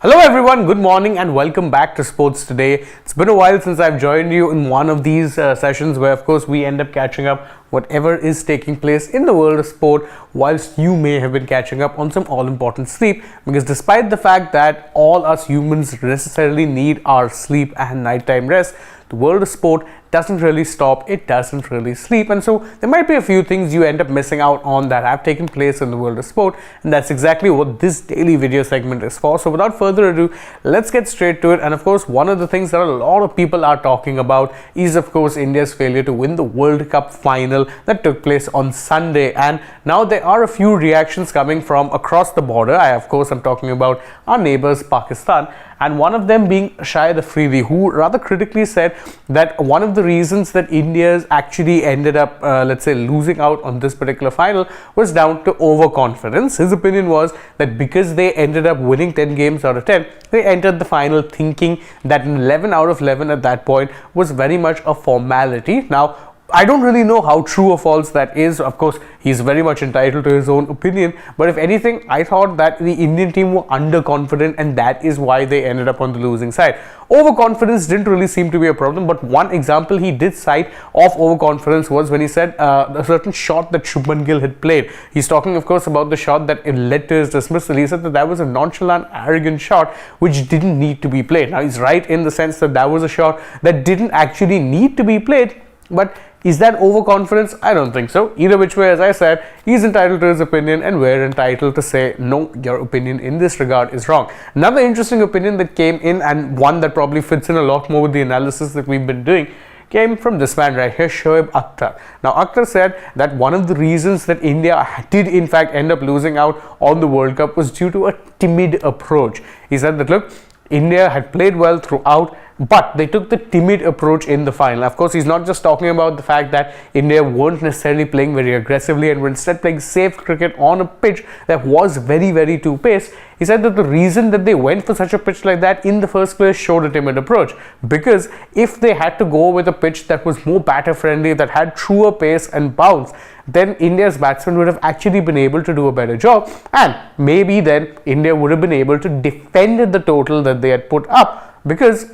Hello everyone, good morning and welcome back to Sports Today. It's been a while since I've joined you in one of these sessions where of course we end up catching up whatever is taking place in the world of sport, whilst you may have been catching up on some all-important sleep, because despite the fact that all us humans necessarily need our sleep and nighttime rest, the world of sport doesn't really stop, it doesn't really sleep, and so there might be a few things you end up missing out on that have taken place in the world of sport, and that's exactly what this daily video segment is for. So without further ado, let's get straight to it. And of course, one of the things that a lot of people are talking about is of course India's failure to win the World Cup final that took place on Sunday, and now there are a few reactions coming from across the border. I'm talking about our neighbors Pakistan, and one of them being Shahid Afridi, who rather critically said that one of the reasons that India's actually ended up losing out on this particular final was down to overconfidence. His opinion was that because they ended up winning 10 games out of 10, they entered the final thinking that an 11 out of 11 at that point was very much a formality. Now, I don't really know how true or false that is. Of course, he's very much entitled to his own opinion, but if anything, I thought that the Indian team were underconfident and that is why they ended up on the losing side. Overconfidence didn't really seem to be a problem, but one example he did cite of overconfidence was when he said a certain shot that Shubman Gill had played. He's talking, of course, about the shot that led to his dismissal. He said that that was a nonchalant, arrogant shot which didn't need to be played. Now, he's right in the sense that that was a shot that didn't actually need to be played, but is that overconfidence? I don't think so. Either which way, as I said, he's entitled to his opinion and we're entitled to say, no, your opinion in this regard is wrong. Another interesting opinion that came in, and one that probably fits in a lot more with the analysis that we've been doing, came from this man right here, Shoaib Akhtar. Now, Akhtar said that one of the reasons that India did in fact end up losing out on the World Cup was due to a timid approach. He said that, look, India had played well throughout, but they took the timid approach in the final. Of course, he's not just talking about the fact that India weren't necessarily playing very aggressively and were instead playing safe cricket on a pitch that was very, very two-paced. He said that the reason that they went for such a pitch like that in the first place showed a timid approach, because if they had to go with a pitch that was more batter-friendly, that had truer pace and bounce, then India's batsmen would have actually been able to do a better job, and maybe then India would have been able to defend the total that they had put up, because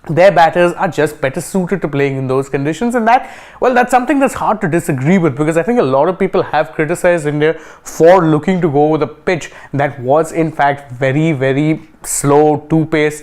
their batters are just better suited to playing in those conditions. And that's something that's hard to disagree with, because I think a lot of people have criticized India for looking to go with a pitch that was in fact very, very slow, two-pace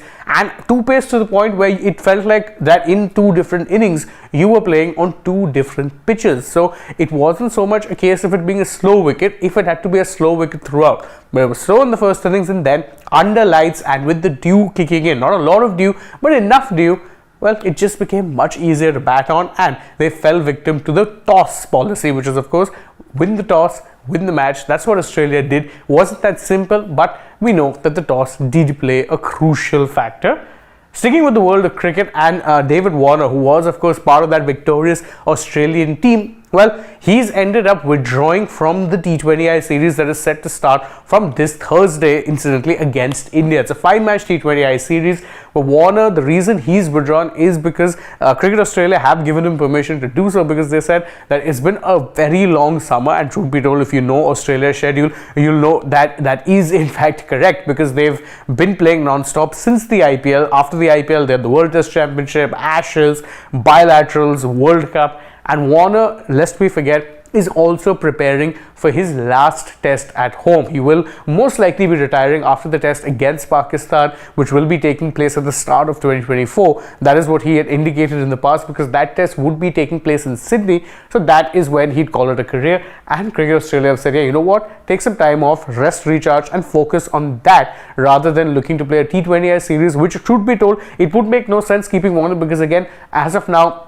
to the point where it felt like that in two different innings you were playing on two different pitches. So it wasn't so much a case of it being a slow wicket if it had to be a slow wicket throughout, but it was slow in the first innings, and then under lights and with the dew kicking in, not a lot of dew but enough dew, well, it just became much easier to bat on, and they fell victim to the toss policy, which is of course win the toss, win the match. That's what Australia did. Wasn't that simple, but we know that the toss did play a crucial factor. Sticking with the world of cricket, and David Warner, who was of course part of that victorious Australian team, well, he's ended up withdrawing from the T20I series that is set to start from this Thursday, incidentally, against India. It's a 5-match T20I series. But Warner, the reason he's withdrawn is because Cricket Australia have given him permission to do so, because they said that it's been a very long summer, and truth be told, if you know Australia's schedule, you'll know that that is in fact correct, because they've been playing non-stop since the IPL. After the IPL, they had the World Test Championship, Ashes, bilaterals, World Cup. And Warner, lest we forget, is also preparing for his last test at home. He will most likely be retiring after the test against Pakistan, which will be taking place at the start of 2024. That is what he had indicated in the past, because that test would be taking place in Sydney. So that is when he'd call it a career. And Cricket Australia have said, yeah, you know what? Take some time off, rest, recharge, and focus on that rather than looking to play a T20I series, which, truth be told, it would make no sense keeping Warner, because again, as of now,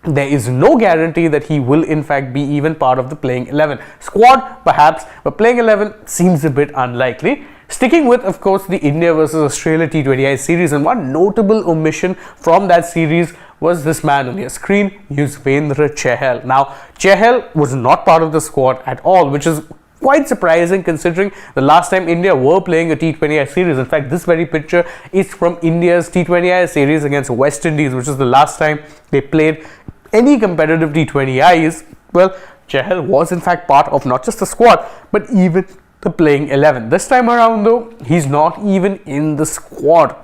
there is no guarantee that he will in fact be even part of the playing 11. Squad perhaps, but playing 11 seems a bit unlikely. Sticking with, of course, the India versus Australia T20I series, and one notable omission from that series was this man on your screen, Yuzvendra Chahal. Now, Chahal was not part of the squad at all, which is quite surprising considering the last time India were playing a T20I series. In fact, this very picture is from India's T20I series against West Indies, which is the last time they played any competitive T20Is. Well, Chahal was in fact part of not just the squad, but even the playing 11. This time around though, he's not even in the squad.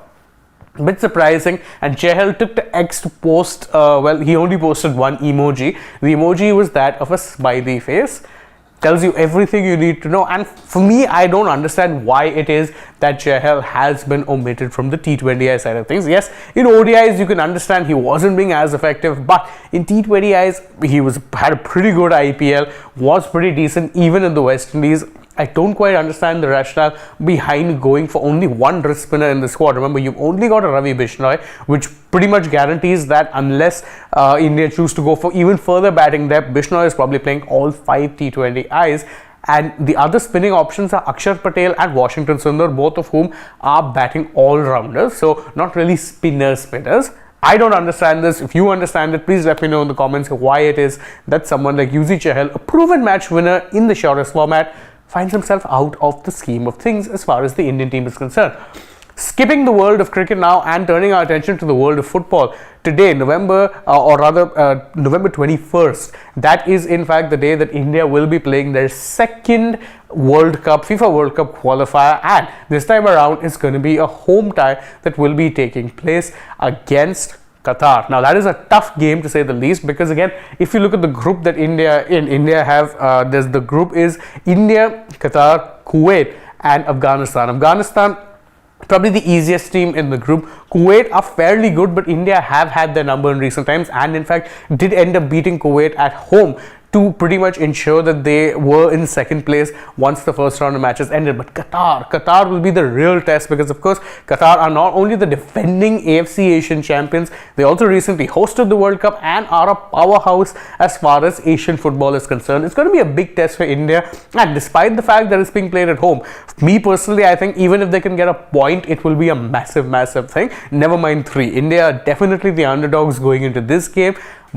A bit surprising, and Chahal took to X to post, well, he only posted one emoji. The emoji was that of a smiley face. Tells you everything you need to know. And for me, I don't understand why it is that Chahal has been omitted from the T20I side of things. Yes, in ODIs you can understand he wasn't being as effective, but in T20Is he had a pretty good IPL, was pretty decent even in the West Indies. I don't quite understand the rationale behind going for only one wrist spinner in the squad. Remember, you've only got a Ravi Bishnoi, which pretty much guarantees that unless India choose to go for even further batting depth, Bishnoi is probably playing all 5 T20Is. And the other spinning options are Akhtar Patel and Washington Sundar, both of whom are batting all-rounders, so not really spinners. I don't understand this. If you understand it, please let me know in the comments why it is that someone like Yuzi Chahal, a proven match winner in the shortest format, finds himself out of the scheme of things as far as the Indian team is concerned. Skipping the world of cricket now and turning our attention to the world of football. Today, November 21st, that is in fact the day that India will be playing their second World Cup, FIFA World Cup qualifier, and this time around it's going to be a home tie that will be taking place against Qatar. Now that is a tough game to say the least, because again, if you look at the group that India have, the group is India, Qatar, Kuwait and Afghanistan. Afghanistan probably the easiest team in the group. Kuwait are fairly good, but India have had their number in recent times and in fact did end up beating Kuwait at home to pretty much ensure that they were in second place once the first round of matches ended. But Qatar will be the real test, because of course Qatar are not only the defending AFC Asian champions, they also recently hosted the World Cup and are a powerhouse as far as Asian football is concerned. It's going to be a big test for India, and despite the fact that it's being played at home, me personally, I think even if they can get a point, it will be a massive thing. Never mind 3. India are definitely the underdogs going into this game,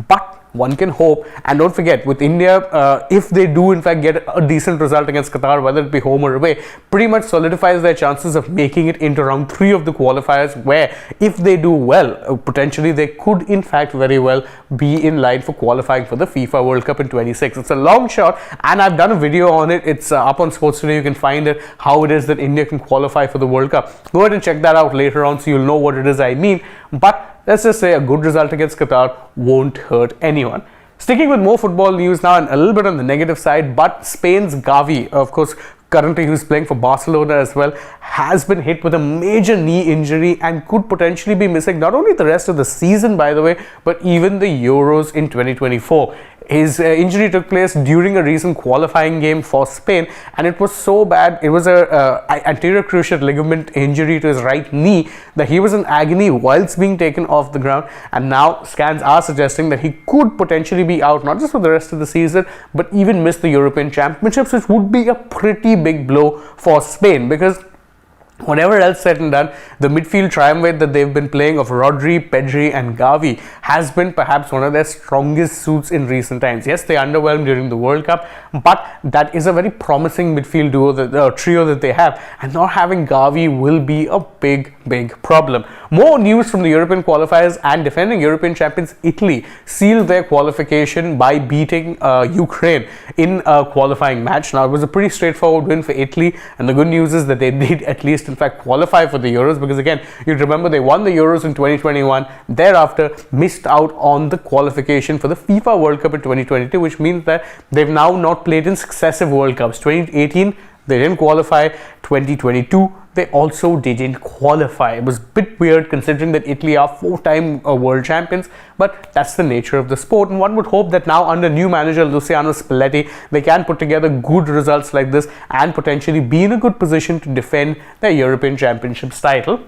but one can hope. And don't forget, with India, if they do in fact get a decent result against Qatar, whether it be home or away, pretty much solidifies their chances of making it into round 3 of the qualifiers, where if they do well, potentially they could in fact very well be in line for qualifying for the FIFA World Cup in 26. It's a long shot, and I've done a video on it. It's up on Sports Today. You can find it, how it is that India can qualify for the World Cup. Go ahead and check that out later on so you'll know what it is I mean. But let's just say a good result against Qatar won't hurt anyone. Sticking with more football news now, and a little bit on the negative side, but Spain's Gavi, of course, currently who's playing for Barcelona as well, has been hit with a major knee injury and could potentially be missing not only the rest of the season, by the way, but even the Euros in 2024. His injury took place during a recent qualifying game for Spain, and it was so bad. It was a anterior cruciate ligament injury to his right knee that he was in agony whilst being taken off the ground, and now scans are suggesting that he could potentially be out not just for the rest of the season, but even miss the European Championships, which would be a pretty big blow for Spain, because whatever else said and done, the midfield triumvirate that they've been playing of Rodri, Pedri and Gavi has been perhaps one of their strongest suits in recent times. Yes, they underwhelmed during the World Cup, but that is a very promising midfield trio that they have, and not having Gavi will be a big problem. More news from the European qualifiers, and defending European champions Italy sealed their qualification by beating Ukraine in a qualifying match. Now, it was a pretty straightforward win for Italy, and the good news is that they did at least in fact qualify for the Euros, because again, you remember they won the Euros in 2021, thereafter missed out on the qualification for the FIFA World Cup in 2022, which means that they've now not played in successive World Cups. 2018 they didn't qualify, 2022 they also didn't qualify. It was a bit weird considering that Italy are 4-time world champions, but that's the nature of the sport, and one would hope that now under new manager Luciano Spalletti, they can put together good results like this and potentially be in a good position to defend their European Championships title.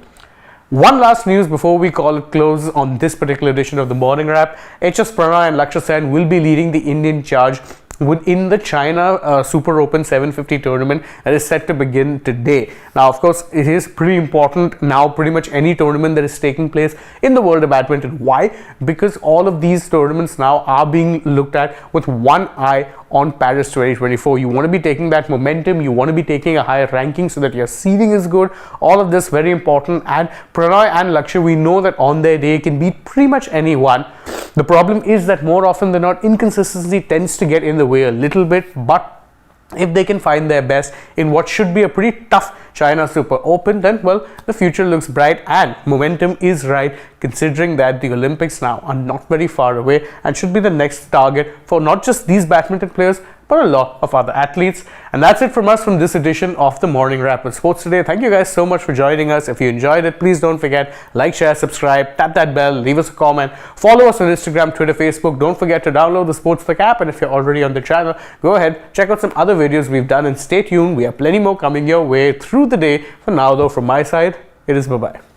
One last news before we call it close on this particular edition of the Morning Wrap. HS Prannoy and Lakshya Sen will be leading the Indian charge within the China Super Open 750 tournament that is set to begin today. Now, of course, it is pretty important now, pretty much any tournament that is taking place in the world of badminton. Why? Because all of these tournaments now are being looked at with one eye on Paris 2024. You want to be taking that momentum, you want to be taking a higher ranking so that your seeding is good. All of this very important, and Prannoy and Lakshya, we know that on their day can beat pretty much anyone. The problem is that more often than not, inconsistency tends to get in the way a little bit, but if they can find their best in what should be a pretty tough China Super Open, then well, the future looks bright and momentum is right, considering that the Olympics now are not very far away and should be the next target for not just these badminton players but a lot of other athletes. And that's it from us from this edition of the Morning Wrap with Sports Today. Thank you guys so much for joining us. If you enjoyed it, please don't forget, like, share, subscribe, tap that bell, leave us a comment, follow us on Instagram, Twitter, Facebook. Don't forget to download the Sportsbook app, and if you're already on the channel, go ahead, check out some other videos we've done, and stay tuned. We have plenty more coming your way through the day. For now though, from my side, it is bye-bye.